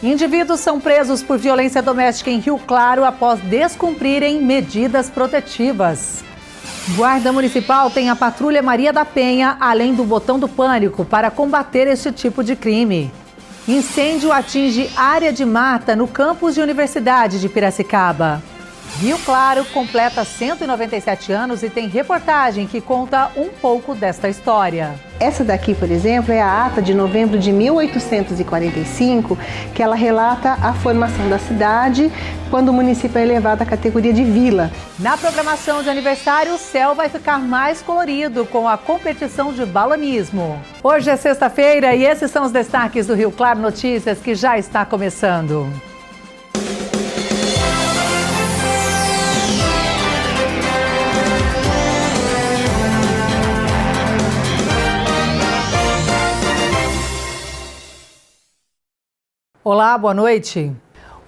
Indivíduos são presos por violência doméstica em Rio Claro após descumprirem medidas protetivas. Guarda Municipal tem a Patrulha Maria da Penha, além do botão do pânico, para combater este tipo de crime. Incêndio atinge área de mata no campus de Universidade de Piracicaba. Rio Claro completa 197 anos e tem reportagem que conta um pouco desta história. Essa daqui, por exemplo, é a ata de novembro de 1845, que ela relata a formação da cidade quando o município é elevado à categoria de vila. Na programação de aniversário, o céu vai ficar mais colorido com a competição de balonismo. Hoje é sexta-feira e esses são os destaques do Rio Claro Notícias, que já está começando. Olá, boa noite.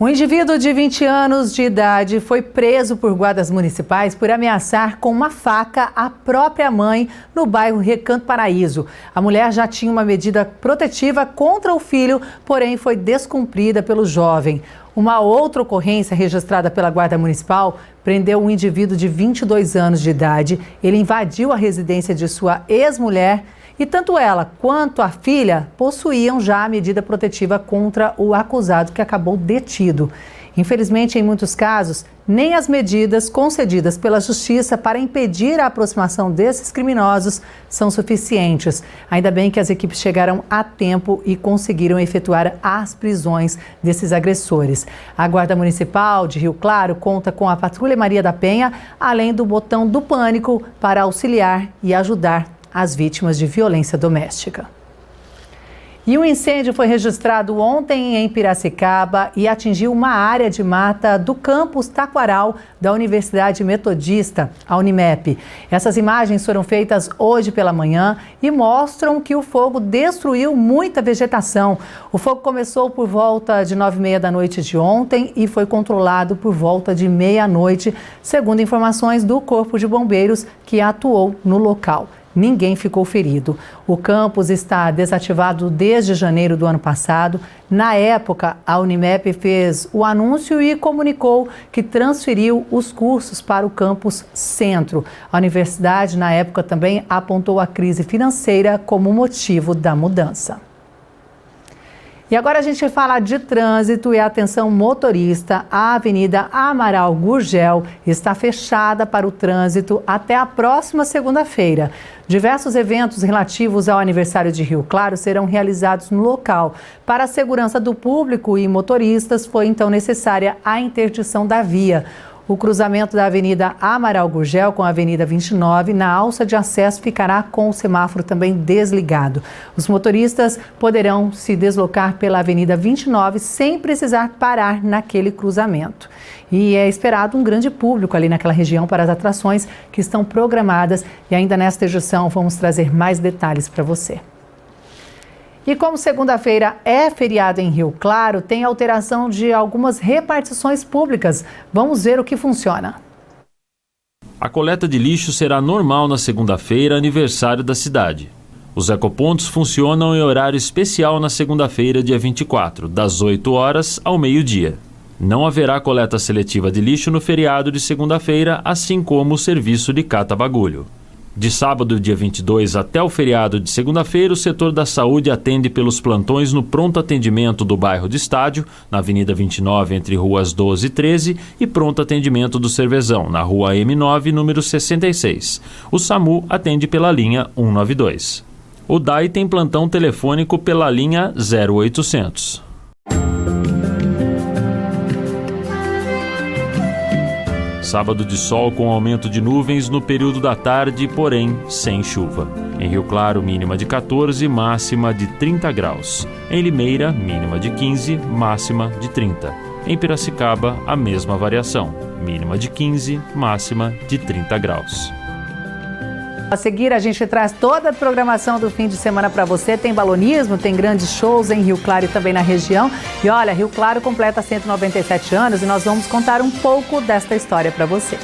Um indivíduo de 20 anos de idade foi preso por guardas municipais por ameaçar com uma faca a própria mãe no bairro Recanto Paraíso. A mulher já tinha uma medida protetiva contra o filho, porém foi descumprida pelo jovem. Uma outra ocorrência registrada pela Guarda Municipal prendeu um indivíduo de 22 anos de idade. Ele invadiu a residência de sua ex-mulher e tanto ela quanto a filha possuíam já a medida protetiva contra o acusado, que acabou detido. Infelizmente, em muitos casos, nem as medidas concedidas pela Justiça para impedir a aproximação desses criminosos são suficientes. Ainda bem que as equipes chegaram a tempo e conseguiram efetuar as prisões desses agressores. A Guarda Municipal de Rio Claro conta com a Patrulha Maria da Penha, além do botão do pânico para auxiliar e ajudar as vítimas de violência doméstica. E um incêndio foi registrado ontem em Piracicaba e atingiu uma área de mata do campus Taquaral da Universidade Metodista, a Unimep. Essas imagens foram feitas hoje pela manhã e mostram que o fogo destruiu muita vegetação. O fogo começou por volta de 9h30 da noite de ontem e foi controlado por volta de meia-noite, segundo informações do Corpo de Bombeiros que atuou no local. Ninguém ficou ferido. O campus está desativado desde janeiro do ano passado. Na época, a Unimep fez o anúncio e comunicou que transferiu os cursos para o campus Centro. A universidade, na época, também apontou a crise financeira como motivo da mudança. E agora a gente fala de trânsito e atenção motorista. A Avenida Amaral Gurgel está fechada para o trânsito até a próxima segunda-feira. Diversos eventos relativos ao aniversário de Rio Claro serão realizados no local. Para a segurança do público e motoristas, foi então necessária a interdição da via. O cruzamento da Avenida Amaral Gurgel com a Avenida 29, na alça de acesso, ficará com o semáforo também desligado. Os motoristas poderão se deslocar pela Avenida 29 sem precisar parar naquele cruzamento. E é esperado um grande público ali naquela região para as atrações que estão programadas. E ainda nesta edição vamos trazer mais detalhes para você. E como segunda-feira é feriado em Rio Claro, tem alteração de algumas repartições públicas. Vamos ver o que funciona. A coleta de lixo será normal na segunda-feira, aniversário da cidade. Os ecopontos funcionam em horário especial na segunda-feira, dia 24, das 8 horas ao meio-dia. Não haverá coleta seletiva de lixo no feriado de segunda-feira, assim como o serviço de cata-bagulho. De sábado, dia 22, até o feriado de segunda-feira, o setor da saúde atende pelos plantões no pronto atendimento do bairro do Estádio, na Avenida 29, entre ruas 12 e 13, e pronto atendimento do Cervezão, na rua M9, número 66. O SAMU atende pela linha 192. O DAI tem plantão telefônico pela linha 0800. Sábado de sol com aumento de nuvens no período da tarde, porém sem chuva. Em Rio Claro, mínima de 14, máxima de 30 graus. Em Limeira, mínima de 15, máxima de 30. Em Piracicaba, a mesma variação. Mínima de 15, máxima de 30 graus. A seguir, a gente traz toda a programação do fim de semana para você. Tem balonismo, tem grandes shows em Rio Claro e também na região. E olha, Rio Claro completa 197 anos e nós vamos contar um pouco desta história para você.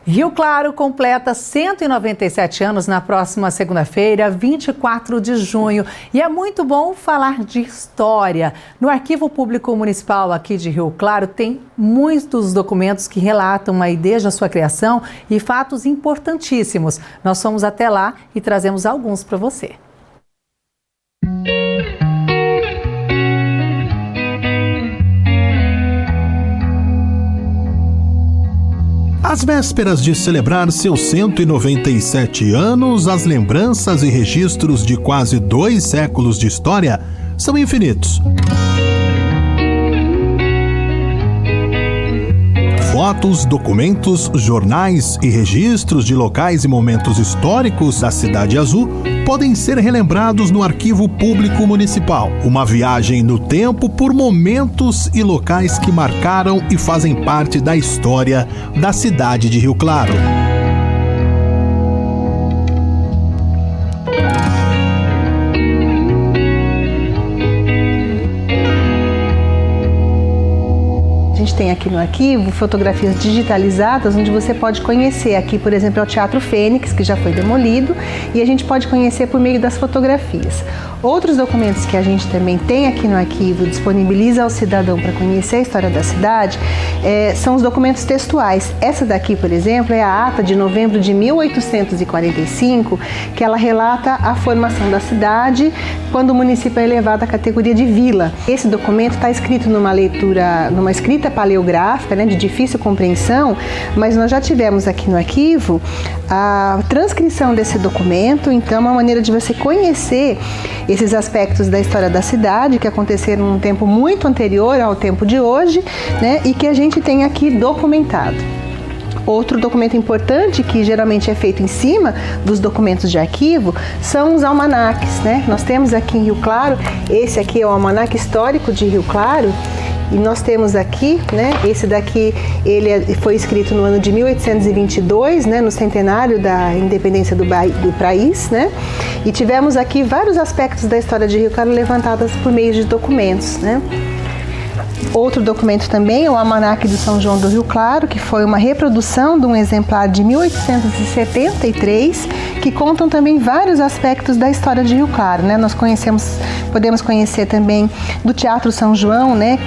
Rio Claro completa 197 anos na próxima segunda-feira, 24 de junho. E é muito bom falar de história. No Arquivo Público Municipal aqui de Rio Claro tem muitos documentos que relatam aí desde a sua criação e fatos importantíssimos. Nós fomos até lá e trazemos alguns para você. Às vésperas de celebrar seus 197 anos, as lembranças e registros de quase 2 séculos de história são infinitos. Fotos, documentos, jornais e registros de locais e momentos históricos da Cidade Azul podem ser relembrados no Arquivo Público Municipal. Uma viagem no tempo por momentos e locais que marcaram e fazem parte da história da cidade de Rio Claro. A gente tem aqui no arquivo fotografias digitalizadas onde você pode conhecer. Aqui, por exemplo, é o Teatro Fênix, que já foi demolido, e a gente pode conhecer por meio das fotografias. Outros documentos que a gente também tem aqui no arquivo, disponibiliza ao cidadão para conhecer a história da cidade, são os documentos textuais. Essa daqui, por exemplo, é a ata de novembro de 1845, que ela relata a formação da cidade quando o município é elevado à categoria de vila. Esse documento está escrito numa escrita paleográfica, né, de difícil compreensão, mas nós já tivemos aqui no arquivo a transcrição desse documento, então é uma maneira de você conhecer esses aspectos da história da cidade que aconteceram num tempo muito anterior ao tempo de hoje, né, e que a gente tem aqui documentado. Outro documento importante que geralmente é feito em cima dos documentos de arquivo são os almanaques, né? Nós temos aqui em Rio Claro, esse aqui é o Almanaque Histórico de Rio Claro, e nós temos aqui, né, esse daqui, ele foi escrito no ano de 1822, né, no centenário da independência do país, né, e tivemos aqui vários aspectos da história de Rio Claro levantados por meio de documentos, né. Outro documento também é o Almanaque do São João do Rio Claro, que foi uma reprodução de um exemplar de 1873, que contam também vários aspectos da história de Rio Claro, né? Nós podemos conhecer também do Teatro São João, né?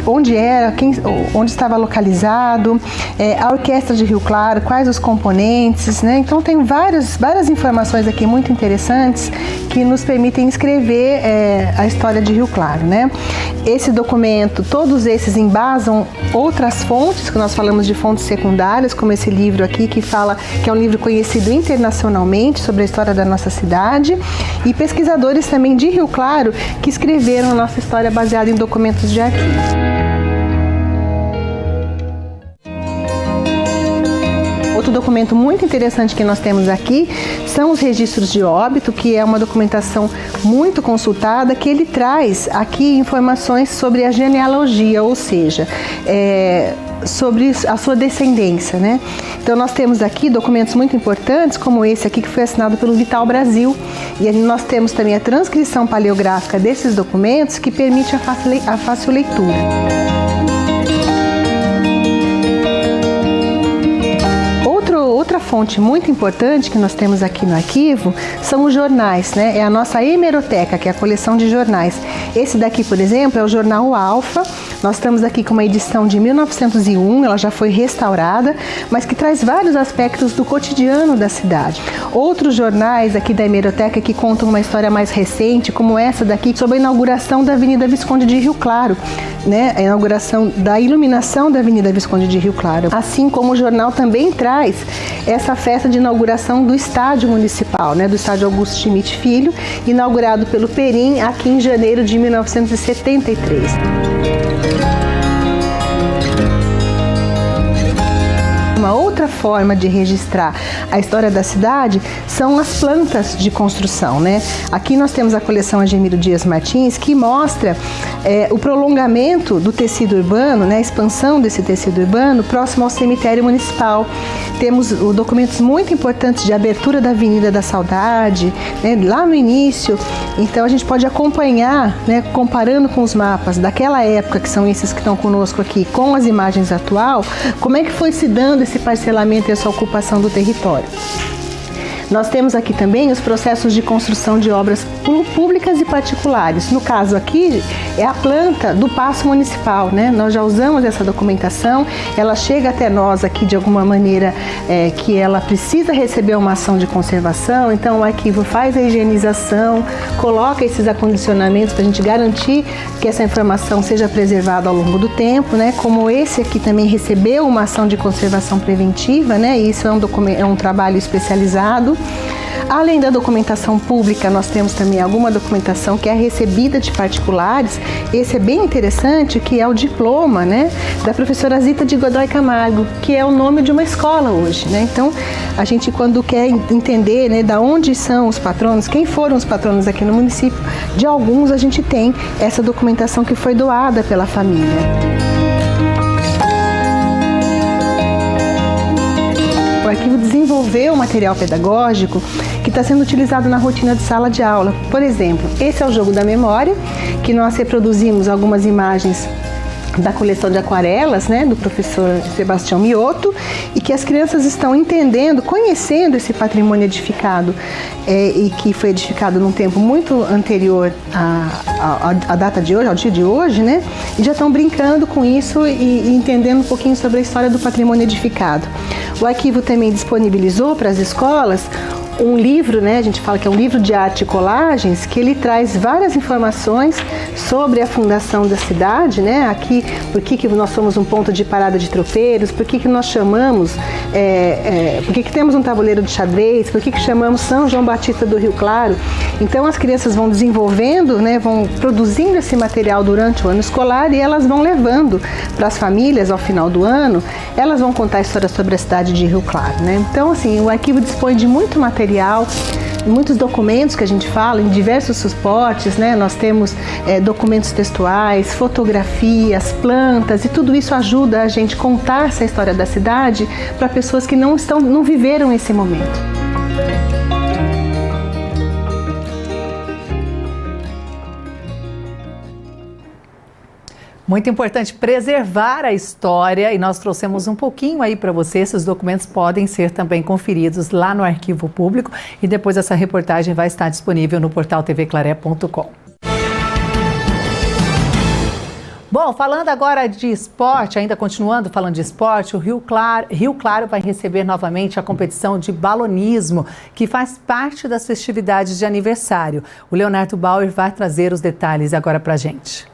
Onde era, onde estava localizado, a Orquestra de Rio Claro, quais os componentes, né? Então tem várias informações aqui muito interessantes que nos permitem escrever a história de Rio Claro, né? Esse documento, todos esses embasam outras fontes, que nós falamos de fontes secundárias, como esse livro aqui, que é um livro conhecido internacionalmente sobre a história da nossa cidade, e pesquisadores também de Rio Claro que escreveram a nossa história baseada em documentos de arquivo. Outro documento muito interessante que nós temos aqui são os registros de óbito, que é uma documentação muito consultada, que ele traz aqui informações sobre a genealogia, ou seja, sobre a sua descendência, né? Então nós temos aqui documentos muito importantes, como esse aqui que foi assinado pelo Vital Brasil, e nós temos também a transcrição paleográfica desses documentos que permite a fácil leitura. Outra fonte muito importante que nós temos aqui no arquivo são os jornais, né? É a nossa hemeroteca, que é a coleção de jornais. Esse daqui, por exemplo, é o jornal Alfa. Nós estamos aqui com uma edição de 1901, ela já foi restaurada, mas que traz vários aspectos do cotidiano da cidade. Outros jornais aqui da hemeroteca que contam uma história mais recente, como essa daqui, sobre a inauguração da Avenida Visconde de Rio Claro, né? A inauguração da iluminação da Avenida Visconde de Rio Claro. Assim como o jornal também traz essa festa de inauguração do estádio municipal, né? Do estádio Augusto Schmidt Filho, inaugurado pelo Perim aqui em janeiro de 1973. Uma outra forma de registrar a história da cidade são as plantas de construção, né? Aqui nós temos a coleção Agemiro Dias Martins, que mostra o prolongamento do tecido urbano, né? A expansão desse tecido urbano próximo ao cemitério municipal. Temos documentos muito importantes de abertura da Avenida da Saudade, né? Lá no início. Então a gente pode acompanhar, né? Comparando com os mapas daquela época, que são esses que estão conosco aqui, com as imagens atual, como é que foi se dando esse parcelamento desmantelamento e essa ocupação do território. Nós temos aqui também os processos de construção de obras públicas e particulares. No caso aqui, é a planta do Paço Municipal, né? Nós já usamos essa documentação, ela chega até nós aqui de alguma maneira que ela precisa receber uma ação de conservação, então o arquivo faz a higienização, coloca esses acondicionamentos para a gente garantir que essa informação seja preservada ao longo do tempo, né? Como esse aqui também recebeu uma ação de conservação preventiva, né? E isso é um trabalho especializado. Além da documentação pública, nós temos também alguma documentação que é recebida de particulares. Esse é bem interessante, que é o diploma, né, da professora Zita de Godoy Camargo, que é o nome de uma escola hoje, né? Então, a gente quando quer entender, né, da onde são os patronos, quem foram os patronos aqui no município, de alguns a gente tem essa documentação que foi doada pela família. O arquivo desenvolveu um material pedagógico que está sendo utilizado na rotina de sala de aula. Por exemplo, esse é o jogo da memória, que nós reproduzimos algumas imagens da coleção de aquarelas, né, do professor Sebastião Mioto, e que as crianças estão entendendo, conhecendo esse patrimônio edificado e que foi edificado num tempo muito anterior à data de hoje, ao dia de hoje, né, e já estão brincando com isso e entendendo um pouquinho sobre a história do patrimônio edificado. O arquivo também disponibilizou para as escolas um livro, né, a gente fala que é um livro de arte e colagens, que ele traz várias informações sobre a fundação da cidade, né, aqui, por que nós somos um ponto de parada de tropeiros, por que nós chamamos, por que temos um tabuleiro de xadrez, por que chamamos São João Batista do Rio Claro. Então as crianças vão desenvolvendo, né, vão produzindo esse material durante o ano escolar e elas vão levando para as famílias ao final do ano, elas vão contar histórias sobre a cidade de Rio Claro, né. Então assim, o arquivo dispõe de muito material, muitos documentos que a gente fala em diversos suportes, né? Nós temos documentos textuais, fotografias, plantas, e tudo isso ajuda a gente contar essa história da cidade para pessoas que não viveram esse momento. Muito importante preservar a história, e nós trouxemos um pouquinho aí para você. Esses documentos podem ser também conferidos lá no Arquivo Público e depois essa reportagem vai estar disponível no portal tvclaré.com. Bom, falando agora de esporte, ainda continuando falando de esporte, o Rio Claro vai receber novamente a competição de balonismo, que faz parte das festividades de aniversário. O Leonardo Bauer vai trazer os detalhes agora para a gente.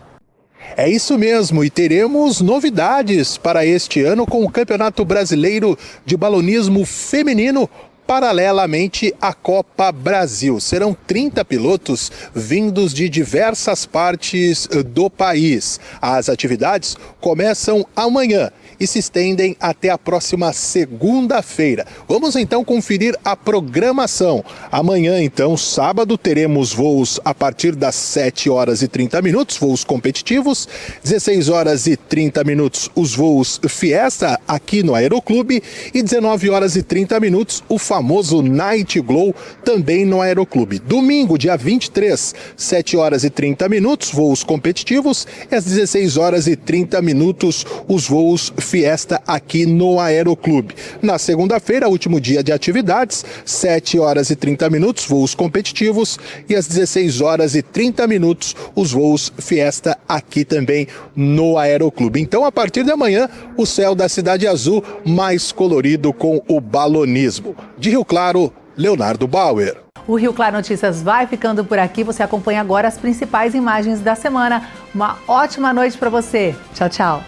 É isso mesmo, e teremos novidades para este ano com o Campeonato Brasileiro de Balonismo Feminino, paralelamente à Copa Brasil. Serão 30 pilotos vindos de diversas partes do país. As atividades começam amanhã e se estendem até a próxima segunda-feira. Vamos então conferir a programação. Amanhã, então, sábado, teremos voos a partir das 7 horas e 30 minutos, voos competitivos, 16 horas e 30 minutos os voos Fiesta aqui no Aeroclube e 19 horas e 30 minutos o famoso Night Glow também no Aeroclube. Domingo, dia 23, 7 horas e 30 minutos, voos competitivos e às 16 horas e 30 minutos os voos Fiesta aqui no Aeroclube. Na segunda-feira, último dia de atividades, 7 horas e 30 minutos, voos competitivos e às 16 horas e 30 minutos os voos Fiesta aqui também no Aeroclube. Então, a partir de amanhã, o céu da Cidade Azul mais colorido com o balonismo. De Rio Claro, Leonardo Bauer. O Rio Claro Notícias vai ficando por aqui. Você acompanha agora as principais imagens da semana. Uma ótima noite para você. Tchau, tchau.